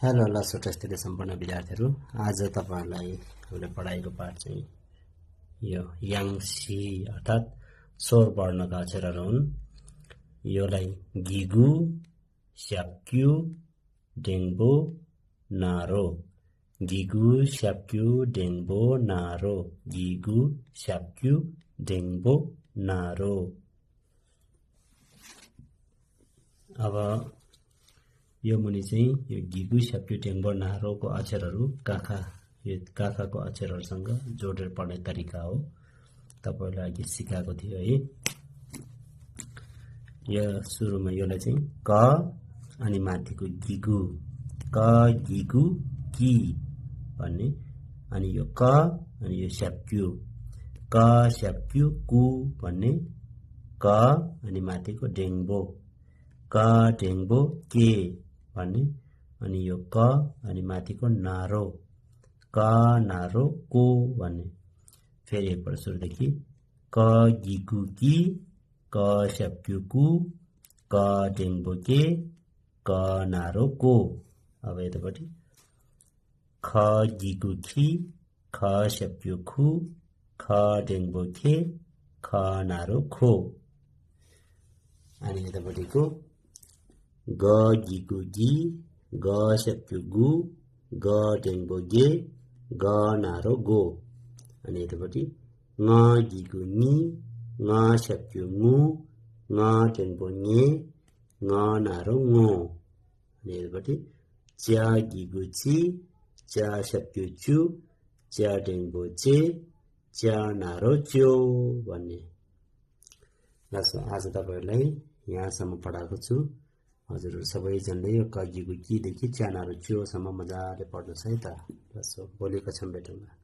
Hello ल सुटस्थिति सम्पन्न विद्यार्थीहरू, आज तपाईहरुलाई हामीले पढाएको पाठ चाहिँ यो याङसी अर्थात् स्वर वर्णका अक्षरहरू हुन्। योलाई गिगु, स्याप्क्यु, डेङ्बो, नारो, गिगु, स्याप्क्यु, डेङ्बो, नारो, गिगु, स्याप्क्यु, डेङ्बो, नारो। अब यो मुनि चाहिँ यो गिगु, स्याप्क्यु, डेङ्बो, नारोको अक्षरहरू यो काखाको अक्षरहरूसँग जोडेर पढ्ने तरिका हो। तपाईहरुलाई अघि सिकाएको थियो है। यो सुरुमा योलाई चाहिँ क अनि माथिको गिगु, क गिगु कि भन्ने, अनि यो क अनि यो स्याप्क्यु, क स्याप्क्यु कु भन्ने, क अनि माथिको डेङ्बो, क डेङ्बो के भन्ने, अनि यो क अनि माथिको नारो, क नारो को भन्ने। फेरि एकपल्ट सुरुदेखि क गिगु कि, क स्याप्क्यु कु, क डेङ्बो के, क नारो को। अब यतापट्टि ख गिगु खि, ख स्याप्क्यु खु, ख डेङ्बो खे, ख नारो खो। अनि यतापट्टिको ग गिगु गि, ग स्याप्क्यु गु, ग डेङ्बो गे, ग नारो गो। अनि यतापट्टि ङ गिगु ङि, ङ स्याप्क्यु ङु, ङ डेङ्बो ङे, ङ नारो ङो। अनि यतापट्टि च्या गिगु ची, च्या स्याप्क्यु चु, च्या डेङ्बो चे, च्या नारो च्यो भन्ने। आज तपाईहरुलाई यहाँसम्म पढाएको छु। हजुरहरु सबैजनाले यो क गिगु कि देखि च्या नारो च्यो सम्म मजाले पढ्नुस् है त। भोलि कक्षामा भेटौँला।